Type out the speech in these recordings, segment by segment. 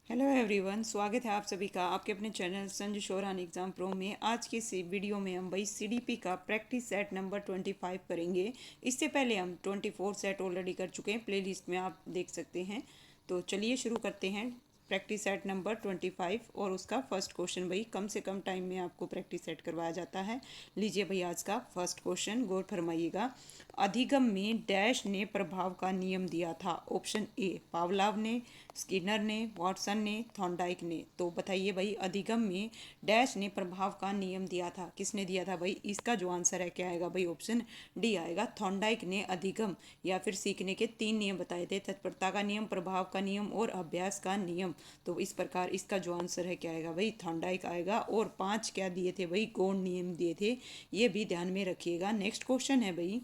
Hello everyone, स्वागत है आप सभी का आपके अपने channel Sanju Sheoran exam pro में। आज के इस वीडियो में हम भाई सीडीपी का प्रैक्टिस सेट नंबर 25 करेंगे। इससे पहले हम 24 सेट ऑलरेडी कर चुके हैं, प्लेलिस्ट में आप देख सकते हैं। तो चलिए शुरू करते हैं प्रैक्टिस सेट नंबर 25 और उसका फर्स्ट क्वेश्चन। भाई कम से कम टाइम में आपको प्रैक्टिस सेट करवाया जाता है। लीजिए भाई आज का फर्स्ट क्वेश्चन, गौर फरमाइएगा। अधिगम में डैश ने प्रभाव का नियम दिया था। ऑप्शन ए पावलाव ने, स्किनर ने, वॉटसन ने, थॉर्नडाइक ने। तो बताइए भाई अधिगम में डैश ने प्रभाव का नियम दिया था, किसने दिया था भाई? इसका जो आंसर है क्या आएगा भाई? ऑप्शन डी आएगा। थॉर्नडाइक ने अधिगम या फिर सीखने के 3 नियम बताए थे, तत्परता का नियम, प्रभाव का नियम और अभ्यास का नियम। तो इस प्रकार इसका जो आंसर है क्या आएगा भाई? थॉर्नडाइक आएगा। और 5 क्या दिए थे भाई? गौण नियम दिए थे, ये भी ध्यान में रखिएगा। नेक्स्ट क्वेश्चन है भाई,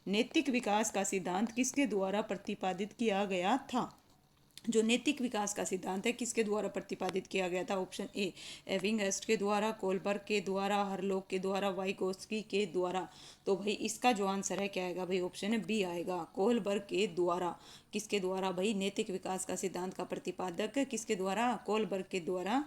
नैतिक विकास का सिद्धांत किसके द्वारा प्रतिपादित किया गया था? जो नैतिक विकास का सिद्धांत है किसके द्वारा प्रतिपादित किया गया था? ऑप्शन ए एविंगहर्स्ट के द्वारा, कोलबर्ग के द्वारा, हरलॉक के द्वारा, वाइगोत्स्की के द्वारा। तो भाई इसका जो आंसर है क्या आएगा भाई? ऑप्शन बी आएगा, कोलबर्ग के द्वारा। किसके द्वारा भाई? नैतिक विकास का सिद्धांत का प्रतिपादक किसके द्वारा? कोलबर्ग के द्वारा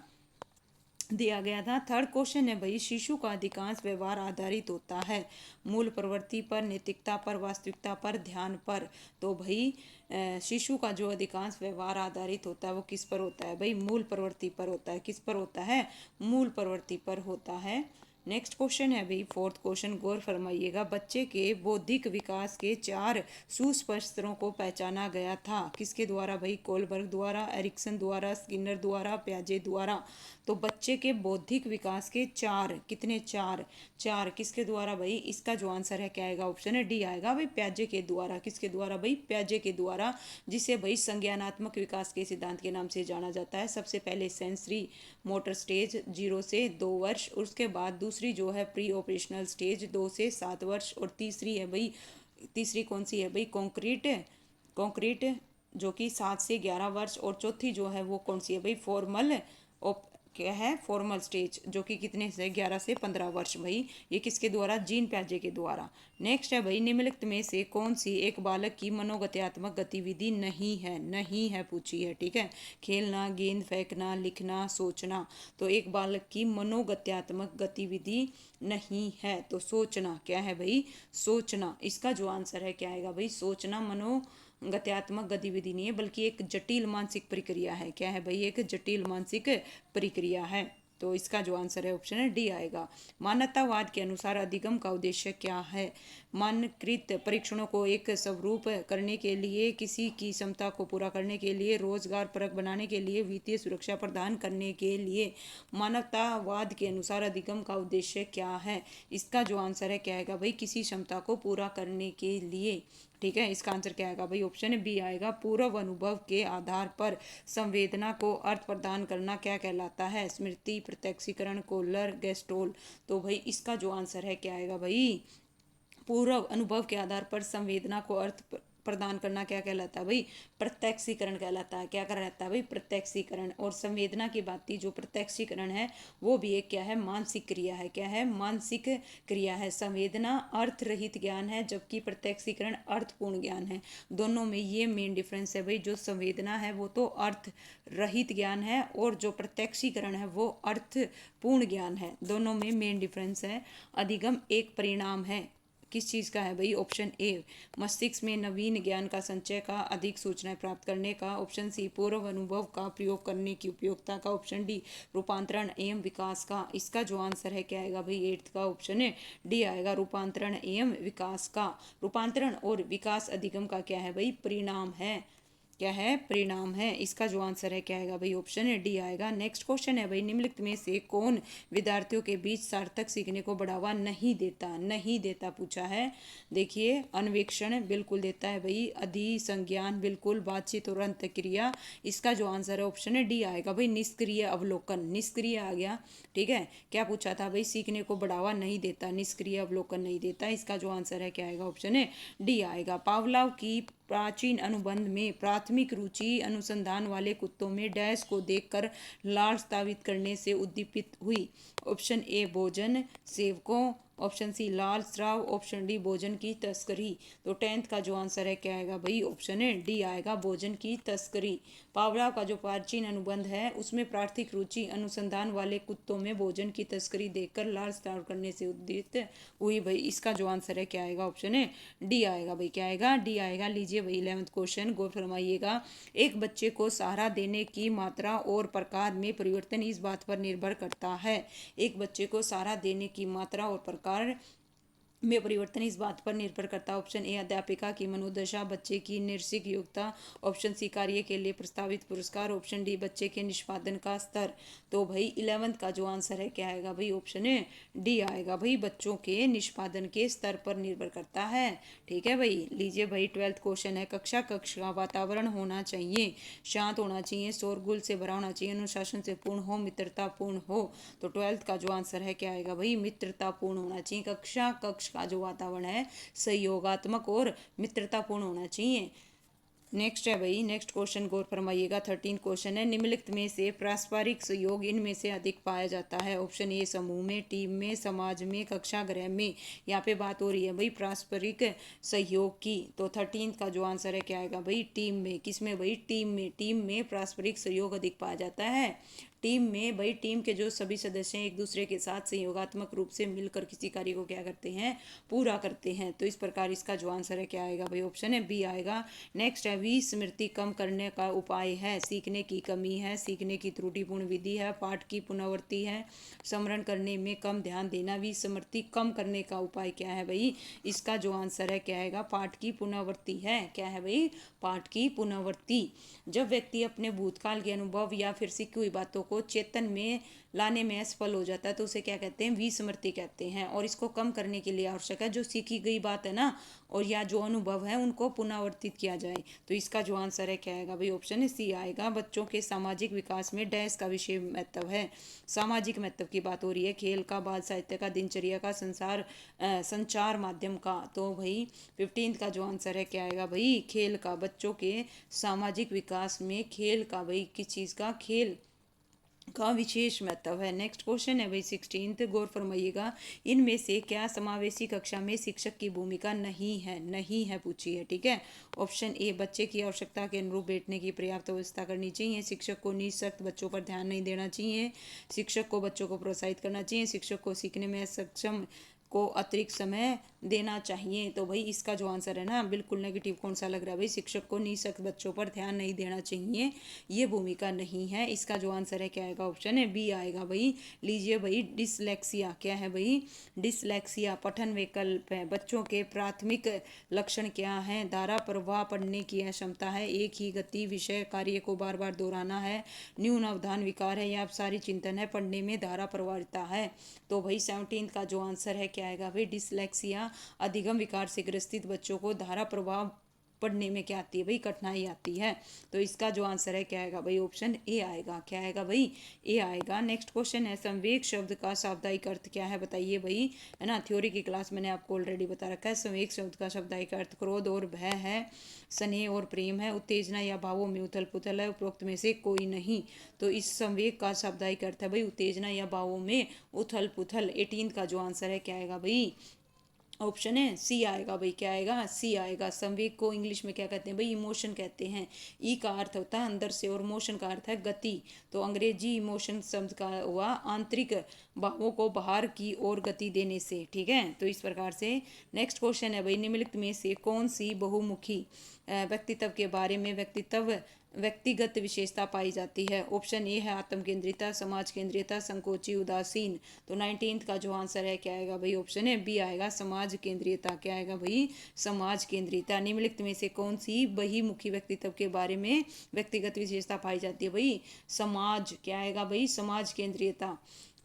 दिया गया था। थर्ड क्वेश्चन है भाई, शिशु का अधिकांश व्यवहार आधारित होता है मूल प्रवृत्ति पर, नैतिकता पर, वास्तविकता पर, ध्यान पर। तो भाई शिशु का जो अधिकांश व्यवहार आधारित होता है वो किस पर होता है भाई? मूल प्रवृत्ति पर होता है। किस पर होता है? मूल प्रवृत्ति पर होता है। नेक्स्ट क्वेश्चन है भाई फोर्थ क्वेश्चन, गौर फरमाइएगा। बच्चे के बौद्धिक विकास के 4 सुस्पष्ट स्तरों को पहचाना गया था, किसके द्वारा भाई? कोलबर्ग द्वारा, एरिक्सन द्वारा, स्किनर द्वारा, प्याजे द्वारा। तो बच्चे के बौद्धिक विकास के 4, कितने? 4 किसके द्वारा भाई? इसका जो आंसर है क्या आएगा? ऑप्शन है डी आएगा भाई, प्याजे के द्वारा। किसके द्वारा भाई? प्याजे के द्वारा, जिसे भाई संज्ञानात्मक विकास के सिद्धांत के नाम से जाना जाता है। सबसे पहले सेंसरी मोटर स्टेज 0 से 2 वर्ष, उसके बाद दूसरी जो है प्री ऑपरेशनल स्टेज 2 से 7 वर्ष, और तीसरी है भाई, तीसरी कौन सी है भाई? कॉन्क्रीट जो कि 7 से 11 वर्ष, और चौथी जो है वो कौन सी है भाई? फॉर्मल क्या है? फॉर्मल स्टेज, जो कि कितने से? 11 से 15 वर्ष। भाई ये किसके द्वारा? जीन प्याजे के द्वारा। नेक्स्ट है भाई, निम्नलिखित में से कौन सी एक बालक की मनोगत्यात्मक गतिविधि नहीं है? नहीं है पूछी है, ठीक है। खेलना, गेंद फेंकना, लिखना, सोचना। तो एक बालक की मनोगत्यात्मक गतिविधि नहीं है, तो सोचना क्या है भाई? सोचना। इसका जो आंसर है क्या आएगा भाई? सोचना मनोगत्यात्मक गतिविधि नहीं है, बल्कि एक जटिल मानसिक प्रक्रिया है। क्या है भाई? एक जटिल मानसिक प्रक्रिया है। तो इसका जो आंसर है ऑप्शन है डी आएगा। मानवतावाद के अनुसार अधिगम का उद्देश्य क्या है? मानकृत परीक्षणों को एक स्वरूप करने के लिए, किसी की क्षमता को पूरा करने के लिए, रोजगार परक बनाने के लिए, वित्तीय सुरक्षा प्रदान करने के लिए। मानवतावाद के अनुसार अधिगम का उद्देश्य क्या है? इसका जो आंसर है क्या आएगा भाई? किसी क्षमता को पूरा करने के लिए, ठीक है। इसका आंसर क्या आएगा भाई? ऑप्शन बी आएगा। पूर्व अनुभव के आधार पर संवेदना को अर्थ प्रदान करना क्या कहलाता है? स्मृति, प्रत्यक्षीकरण, कोलर, गेस्टोल। तो भाई इसका जो आंसर है क्या आएगा भाई? पूर्व अनुभव के आधार पर संवेदना को अर्थ प्रदान करना क्या कहलाता है भाई? प्रत्यक्षीकरण कहलाता है। क्या कहलाता है भाई? प्रत्यक्षीकरण। और संवेदना की बात थी, जो प्रत्यक्षीकरण है वो भी एक क्या है? मानसिक क्रिया है। क्या है? मानसिक क्रिया है। संवेदना अर्थ रहित ज्ञान है, जबकि प्रत्यक्षीकरण अर्थपूर्ण ज्ञान है। दोनों में ये मेन डिफरेंस है भाई। जो संवेदना है वो तो अर्थ रहित ज्ञान है, और जो प्रत्यक्षीकरण है वो अर्थपूर्ण ज्ञान है। दोनों में मेन डिफरेंस है। अधिगम एक परिणाम है किस चीज़ का है भाई? ऑप्शन ए मस्तिष्क में नवीन ज्ञान का संचय का, अधिक सूचनाएं प्राप्त करने का। ऑप्शन सी पूर्व अनुभव का प्रयोग करने की उपयोगिता का। ऑप्शन डी रूपांतरण एवं विकास का। इसका जो आंसर है क्या आएगा भाई? 8th का ऑप्शन है डी आएगा, रूपांतरण एवं विकास का। रूपांतरण और विकास अधिगम का क्या है भाई? परिणाम है। क्या है? परिणाम है। इसका जो आंसर है क्या आएगा भाई? ऑप्शन है डी आएगा। नेक्स्ट क्वेश्चन है भाई, निम्नलिखित में से कौन विद्यार्थियों के बीच सार्थक सीखने को बढ़ावा नहीं देता? नहीं देता पूछा है। देखिए, अन्वेक्षण बिल्कुल देता है भाई, अधिसंज्ञान बिल्कुल, बातचीत और अंतक्रिया। इसका जो आंसर है ऑप्शन है डी आएगा भाई, निष्क्रिय अवलोकन। निष्क्रिय आ गया, ठीक है। क्या पूछा था भाई? सीखने को बढ़ावा नहीं देता, निष्क्रिय अवलोकन नहीं देता। इसका जो आंसर है क्या आएगा? ऑप्शन है डी आएगा। पावलाव की प्राचीन अनुबंध में प्राथमिक रुचि अनुसंधान वाले कुत्तों में डैश को देखकर लार स्थापित करने से उद्दीपित हुई। ऑप्शन ए भोजन, सेवकों, ऑप्शन सी लाल स्राव, ऑप्शन डी भोजन की तस्करी। तो 10th का जो आंसर है क्या आएगा भाई, ऑप्शन है डी आएगा, भोजन की तस्करी। पावराव का जो प्राचीन अनुबंध है उसमें प्राथमिक रुचि अनुसंधान वाले कुत्तों में भोजन की तस्करी देखकर लाल स्राव करने से उद्दीत हुई भाई। इसका जो आंसर है क्या आएगा, ऑप्शन है डी आएगा भाई, क्या आएगा, डी आएगा। लीजिए भाई 11th क्वेश्चन गौर फरमाइएगा। एक बच्चे को सहारा देने की मात्रा और प्रकार में परिवर्तन इस बात पर निर्भर करता है। एक बच्चे को सहारा देने की मात्रा और प्रकार में परिवर्तन इस बात पर निर्भर करता है। ऑप्शन ए अध्यापिका की मनोदशा, बच्चे की नैतिक योग्यता, ऑप्शन सी कार्य के लिए प्रस्तावित पुरस्कार, ऑप्शन डी बच्चे के निष्पादन का स्तर। तो भाई 11th का जो आंसर है क्या आएगा भाई, ऑप्शन है डी आएगा भाई, बच्चों के निष्पादन के स्तर पर निर्भर करता है। ठीक है भाई। लीजिए भाई 12th क्वेश्चन है। कक्षा का वातावरण होना चाहिए, शांत होना चाहिए, शोरगुल से भरा होना चाहिए, अनुशासन से पूर्ण हो, मित्रतापूर्ण हो। तो 12th का जो आंसर है क्या आएगा भाई, मित्रतापूर्ण होना चाहिए। कक्ष का जो वातावरण है सहयोगात्मक और मित्रतापूर्ण होना चाहिए। नेक्स्ट है भाई, नेक्स्ट क्वेश्चन गौर फरमाइएगा। 13 क्वेश्चन है। निम्नलिखित में से पारस्परिक सहयोग इनमें से अधिक पाया जाता है। ऑप्शन ए समूह में, टीम में, समाज में, कक्षा गृह में। यहाँ पे बात हो रही है भाई पारस्परिक सहयोग की। तो 13 का जो आंसर है क्या आएगा भाई, टीम में। किसमें भाई, टीम में। टीम में पारस्परिक सहयोग अधिक पाया जाता है। टीम में भाई, टीम के जो सभी सदस्य हैं एक दूसरे के साथ सहयोगात्मक रूप से मिलकर किसी कार्य को क्या करते हैं, पूरा करते हैं। तो इस प्रकार इसका जो आंसर है क्या आएगा भाई, ऑप्शन है बी आएगा। नेक्स्ट है विस्मृति कम करने का उपाय है, सीखने की कमी है, सीखने की त्रुटिपूर्ण विधि है, पाठ की पुनरावृत्ति है, स्मरण करने में कम ध्यान देना। विस्मृति कम करने का उपाय क्या है भाई, इसका जो आंसर है क्या आएगा, पाठ की पुनरावृत्ति है। क्या है भाई, पाठ की पुनरावृत्ति। जब व्यक्ति अपने भूतकाल के अनुभव या फिर सीखी हुई बातों को चेतन में लाने में असफल हो जाता है तो उसे क्या कहते हैं, विस्मृति कहते हैं। और इसको कम करने के लिए आवश्यक है जो सीखी गई बात है ना और या जो अनुभव है उनको पुनरावर्तित किया जाए। तो इसका जो आंसर है क्या आएगा भाई, ऑप्शन सी आएगा। बच्चों के सामाजिक विकास में डैश का विषय महत्व है। सामाजिक महत्व की बात हो रही है, खेल का, बाल साहित्य का, दिनचर्या का, संचार माध्यम का। तो भाई 15 का जो आंसर है क्या आएगा भाई, खेल का। बच्चों के सामाजिक विकास में खेल का भाई, किस चीज़ का, खेल का विशेष महत्व है। नेक्स्ट क्वेश्चन है भाई 16th गौर फरमाइएगा। इनमें से क्या समावेशी कक्षा में शिक्षक की भूमिका नहीं है, नहीं है पूछी है। ठीक है। ऑप्शन ए बच्चे की आवश्यकता के अनुरूप बैठने की पर्याप्त व्यवस्था करनी चाहिए, शिक्षक को निःशक्त बच्चों पर ध्यान नहीं देना चाहिए, शिक्षक को बच्चों को प्रोत्साहित करना चाहिए, शिक्षक को सीखने में सक्षम को अतिरिक्त समय देना चाहिए। तो भाई इसका जो आंसर है ना बिल्कुल नेगेटिव कौन सा लग रहा है भाई, शिक्षक को निःशक्त बच्चों पर ध्यान नहीं देना चाहिए, ये भूमिका नहीं है। इसका जो आंसर है क्या आएगा, ऑप्शन है बी आएगा भाई। लीजिए भाई डिसलेक्सिया क्या है भाई, डिसलेक्सिया पठन विकल्प है। बच्चों के प्राथमिक लक्षण क्या है, धारा प्रवाह पढ़ने की अक्षमता है, एक ही गति विषय कार्य को बार बार दोहराना है, न्यून अवधान विकार है या अपसारी चिंतन है, पढ़ने में धारा प्रवाहिता है। तो भाई 17 का जो आंसर है क्या आएगा भाई, डिसलेक्सिया अधिगम विकार से ग्रसित बच्चों को धारा प्रवाह पढ़ने में क्या आती है भाई, कठिनाई आती है। तो इसका जो आंसर है क्या आएगा भाई, ऑप्शन ए आएगा। क्या आएगा भाई, ए आएगा। नेक्स्ट क्वेश्चन है संवेग शब्द का शाब्दिक अर्थ क्या है, बताइए भाई, है ना। थ्योरी की क्लास मैंने आपको ऑलरेडी बता रखा है। संवेग शब्द का शाब्दिक अर्थ क्रोध और भय है, स्नेह और प्रेम है, उत्तेजना या भावों में उथल पुथल है, उपरोक्त में से कोई नहीं। तो इस संवेग का शाब्दिक अर्थ है भाई उत्तेजना या भावों में उथल पुथल। 18 का जो आंसर है क्या आएगा भाई, ऑप्शन है सी आएगा भाई। क्या आएगा, सी आएगा। संवेग को इंग्लिश में क्या कहते हैं भाई, इमोशन कहते हैं। ई का अर्थ होता है अंदर से और मोशन का अर्थ है गति। तो अंग्रेजी इमोशन शब्द का हुआ आंतरिक भावों को बाहर की ओर गति देने से। ठीक है। तो इस प्रकार से नेक्स्ट क्वेश्चन है भाई, निम्नलिखित में से कौन सी बहुमुखी व्यक्तित्व के बारे में व्यक्तिगत विशेषता पाई जाती है। ऑप्शन ए है आत्म केंद्रिता, समाज केंद्रिता, संकोची, उदासीन। तो 19 का जो आंसर है क्या आएगा भाई, ऑप्शन है बी आएगा, समाज केंद्रियता। क्या आएगा भाई, समाज केंद्रियता। निम्नलिखित में से कौन सी बहुमुखी व्यक्तित्व के बारे में व्यक्तिगत विशेषता पाई जाती है भाई, समाज। क्या आएगा भाई, समाज केंद्रियता।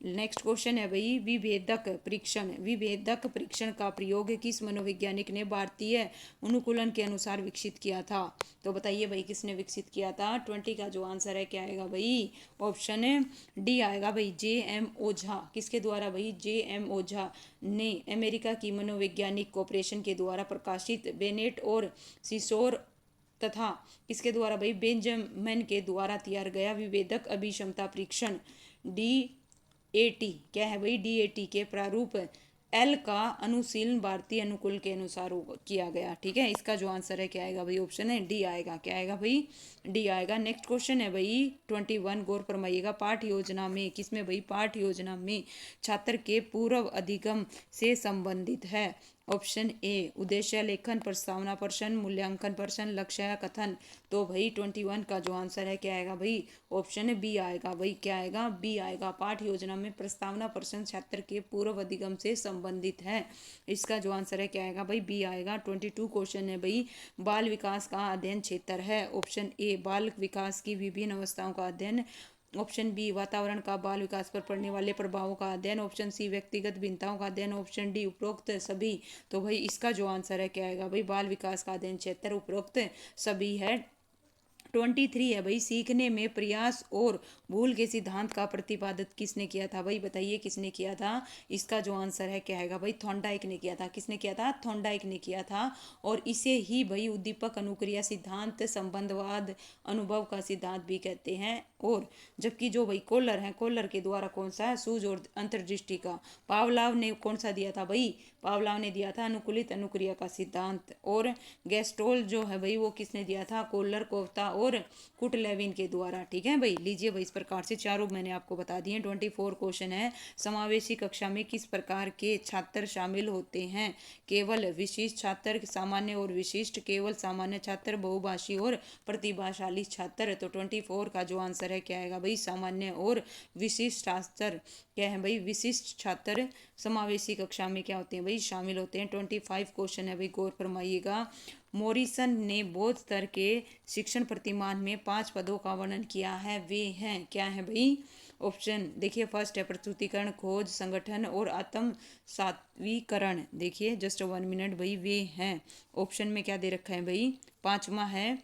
नेक्स्ट क्वेश्चन है भाई विभेदक परीक्षण। विभेदक परीक्षण का प्रयोग किस मनोवैज्ञानिक ने भारतीय अनुकूलन के अनुसार विकसित किया था। तो बताइए भाई किसने विकसित किया था। 20 का जो आंसर है क्या आएगा भाई, ऑप्शन डी आएगा भाई, जे.एम. ओझा। किसके द्वारा भाई, जे.एम. ओझा ने अमेरिका की मनोवैज्ञानिक कॉर्पोरेशन के द्वारा प्रकाशित बेनेट और सिसोर तथा किसके द्वारा भाई, बेंजामिन के द्वारा तैयार गया विभेदक अभिक्षमता परीक्षण DAT। क्या है भाई, DAT के प्रारूप एल का अनुशीलन भारतीय अनुकूल के अनुसार किया गया। ठीक है, इसका जो आंसर है क्या आएगा भाई, ऑप्शन है डी आएगा। क्या आएगा भाई, डी आएगा। नेक्स्ट क्वेश्चन है भाई 21, गौर फरमाइएगा। पाठ योजना में, किसमें भाई, पाठ योजना में छात्र के पूर्व अधिगम से संबंधित है। ऑप्शन ए उद्देश्य लेखन, प्रस्तावना प्रश्न, मूल्यांकन प्रश्न, लक्ष्य कथन। तो भाई 21 का जो आंसर है क्या आएगा भाई, ऑप्शन बी आएगा भाई। क्या आएगा, बी आएगा। पाठ योजना में प्रस्तावना प्रश्न छात्र के पूर्व अधिगम से संबंधित है। इसका जो आंसर है क्या आएगा भाई, बी आएगा। 22 क्वेश्चन है भाई, बाल विकास का अध्ययन क्षेत्र है। ऑप्शन ए बाल विकास की विभिन्न अवस्थाओं का अध्ययन। ऑप्शन बी वातावरण का बाल विकास पर पड़ने वाले प्रभावों का अध्ययन। ऑप्शन सी व्यक्तिगत भिन्नताओं का अध्ययन। ऑप्शन डी उपरोक्त सभी। तो भाई इसका जो आंसर है क्या आएगा भाई, बाल विकास का अध्ययन क्षेत्र उपरोक्त सभी है। 23 है भाई, सीखने में प्रयास और भूल के सिद्धांत का प्रतिपादित किसने किया था भाई, बताइए किसने किया था। इसका जो आंसर है क्या आएगा भाई, थॉर्नडाइक ने किया था। किसने किया था, थॉर्नडाइक ने किया था। और इसे ही भाई उद्दीपक अनुक्रिया सिद्धांत, संबंधवाद, अनुभव का सिद्धांत भी कहते हैं। और जबकि जो भाई कोलर है, कोलर के द्वारा कौन सा है, सूझ और अंतर्दृष्टि का। पावलाव ने कौन सा दिया था भाई, पावलाव ने दिया था अनुकूलित अनुक्रिया का सिद्धांत। और गेस्टोल जो है भाई वो किसने दिया था, कोलर, कोफ्ता और कुटलेविन के द्वारा। ठीक है भाई, लीजिए भाई इस प्रकार से चारों मैंने आपको बता दिए। 24 क्वेश्चन है, समावेशी कक्षा में किस प्रकार के छात्र शामिल होते हैं। केवल विशिष्ट छात्र, सामान्य और विशिष्ट, केवल सामान्य छात्र, बहुभाषी और प्रतिभाशाली छात्र। तो 24 का जो आंसर है क्या आएगा भाई, सामान्य और विशिष्ट छात्र। क्या है भाई, विशिष्ट छात्र समावेशी कक्षा में क्या होते हैं भाई, शामिल होते हैं। 25 क्वेश्चन है भाई, गौर फरमाइएगा। मॉरिसन ने बौद्ध स्तर के शिक्षण प्रतिमान में 5 पदों का वर्णन किया है। वे हैं, क्या है भाई, ऑप्शन देखिए। फर्स्ट है प्रस्तुतिकरण, खोज, संगठन और आत्म सात्विकरण। देखिए जस्ट 1 मिनट भाई, वे हैं। ऑप्शन में क्या दे रखा है भाई, पांचवा है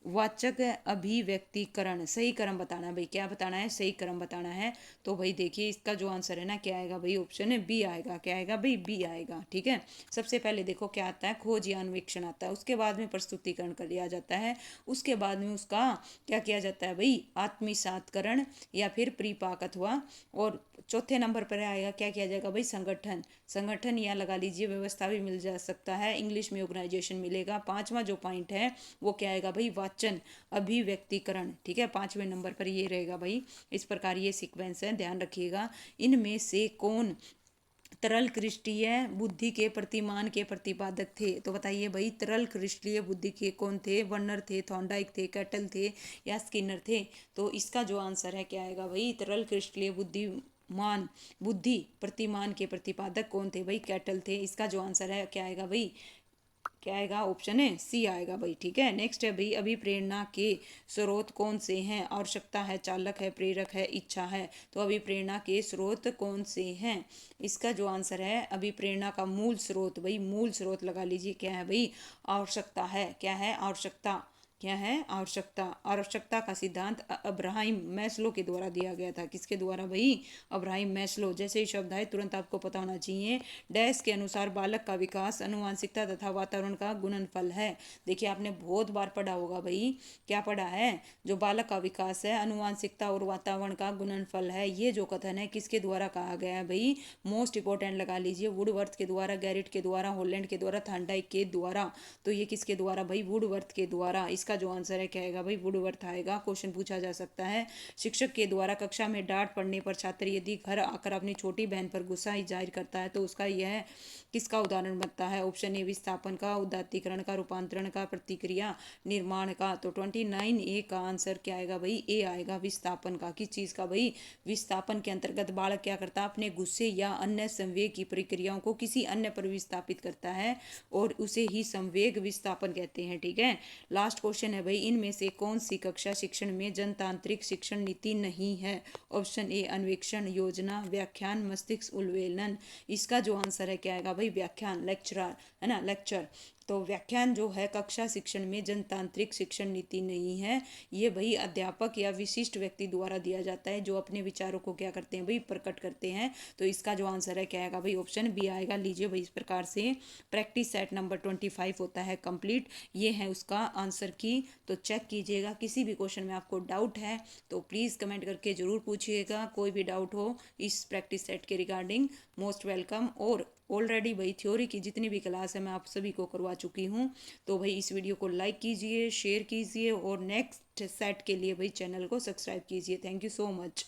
वाचक अभिव्यक्तिकरण। सही क्रम बताना है भाई, क्या बताना है, सही क्रम बताना है। तो भाई देखिए इसका जो आंसर है ना क्या आएगा भाई, ऑप्शन है बी आएगा। क्या आएगा भाई, बी आएगा। ठीक है, सबसे पहले देखो क्या आता है, खोज या अन्वेषण आता है, उसके बाद में प्रस्तुतिकरण कर लिया जाता है, उसके बाद में उसका क्या किया जाता है भाई, आत्मसातकरण या फिर परिपाक हुआ। और चौथे नंबर पर आएगा, क्या किया जाएगा भाई, संगठन। संगठन या लगा लीजिए व्यवस्था भी मिल जा सकता है, इंग्लिश में ऑर्गेनाइजेशन मिलेगा। पांचवा जो पॉइंट है वो क्या आएगा भाई, वाचन अभिव्यक्तिकरण। ठीक है, 5वें नंबर पर ये रहेगा भाई। इस प्रकार ये सीक्वेंस है, ध्यान रखिएगा। इनमें से कौन तरल क्रिस्टीय बुद्धि के प्रतिमान के प्रतिपादक थे। तो बताइए भाई, तरल क्रिस्टीय बुद्धि के कौन थे, वर्नर थे, थॉर्नडाइक थे, कैटल थे या स्किनर थे। तो इसका जो आंसर है क्या आएगा भाई, तरल क्रिस्टीय बुद्धि प्रतिमान के प्रतिपादक कौन थे भाई, कैटल थे। इसका जो आंसर है क्या आएगा भाई, क्या आएगा, ऑप्शन है सी आएगा भाई। ठीक है, नेक्स्ट है भाई, अभिप्रेरणा के स्रोत कौन से हैं। आवश्यकता है, चालक है, प्रेरक है, इच्छा है। तो अभिप्रेरणा के स्रोत कौन से हैं। इसका जो आंसर है अभिप्रेरणा का मूल स्रोत, भाई मूल स्रोत लगा लीजिए, क्या है भाई, आवश्यकता है। क्या है, आवश्यकता। क्या है, आवश्यकता। आवश्यकता का सिद्धांत अब्राहम मैस्लो के द्वारा दिया गया था। किसके द्वारा भाई, अब्राहम मैस्लो। जैसे ही शब्द आए तुरंत आपको पता होना चाहिए। डैश के अनुसार बालक का विकास अनुवांशिकता तथा वातावरण का गुणनफल है। देखिए आपने बहुत बार पढ़ा होगा भाई, क्या पढ़ा है, जो बालक का विकास है अनुवांशिकता और वातावरण का गुणनफल है। ये जो कथन है किसके द्वारा कहा गया है भाई, मोस्ट इंपॉर्टेंट लगा लीजिए, वुडवर्थ के द्वारा, गैरिट के द्वारा, हॉलैंड के द्वारा, थॉर्नडाइक के द्वारा। तो ये किसके द्वारा भाई, वुडवर्थ के द्वारा। इसका जो आंसर है क्या आएगा भाई, वुडवर्थ आएगा। क्वेश्चन पूछा जा सकता है, शिक्षक के द्वारा कक्षा में डांट पड़ने पर छात्र यदि घर आकर अपनी छोटी बहन पर गुस्सा जाहिर करता है तो उसका यह किसका उदाहरण बनता है। ऑप्शन ए विस्थापन का, उदात्तीकरण का, रूपांतरण का, प्रतिक्रिया निर्माण का। तो 29 ए का आंसर क्या आएगा भाई, ए आएगा, विस्थापन का। किस चीज का भाई, विस्थापन के अंतर्गत बालक क्या करता है, अपने गुस्से या अन्य संवेग की प्रक्रियाओं को किसी अन्य पर विस्थापित करता है और उसे ही संवेग विस्थापन कहते हैं। ठीक है, लास्ट क्वेश्चन है भाई, इनमें से कौन सी कक्षा शिक्षण में जनतांत्रिक शिक्षण नीति नहीं है। ऑप्शन ए अन्वेषण, योजना, व्याख्यान, मस्तिष्क उन्मूलन। इसका जो आंसर है क्या आएगा भाई, व्याख्यान, लेक्चरर है ना, लेक्चर। तो व्याख्यान जो है कक्षा शिक्षण में जनतांत्रिक शिक्षण नीति नहीं है। ये भाई अध्यापक या विशिष्ट व्यक्ति द्वारा दिया जाता है जो अपने विचारों को क्या करते हैं भाई, प्रकट करते हैं। तो इसका जो आंसर है क्या आएगा भाई, ऑप्शन बी आएगा। लीजिए भाई इस प्रकार से प्रैक्टिस सेट नंबर 25 होता है कंप्लीट। ये है उसका आंसर की। तो चेक कीजिएगा, किसी भी क्वेश्चन में आपको डाउट है तो प्लीज़ कमेंट करके ज़रूर पूछिएगा। कोई भी डाउट हो इस प्रैक्टिस सेट के रिगार्डिंग, मोस्ट वेलकम। और ऑलरेडी भाई थ्योरी की जितनी भी क्लास है मैं आप सभी को करवा चुकी हूँ। तो भाई इस वीडियो को लाइक कीजिए, शेयर कीजिए और नेक्स्ट सेट के लिए भाई चैनल को सब्सक्राइब कीजिए। Thank you so much.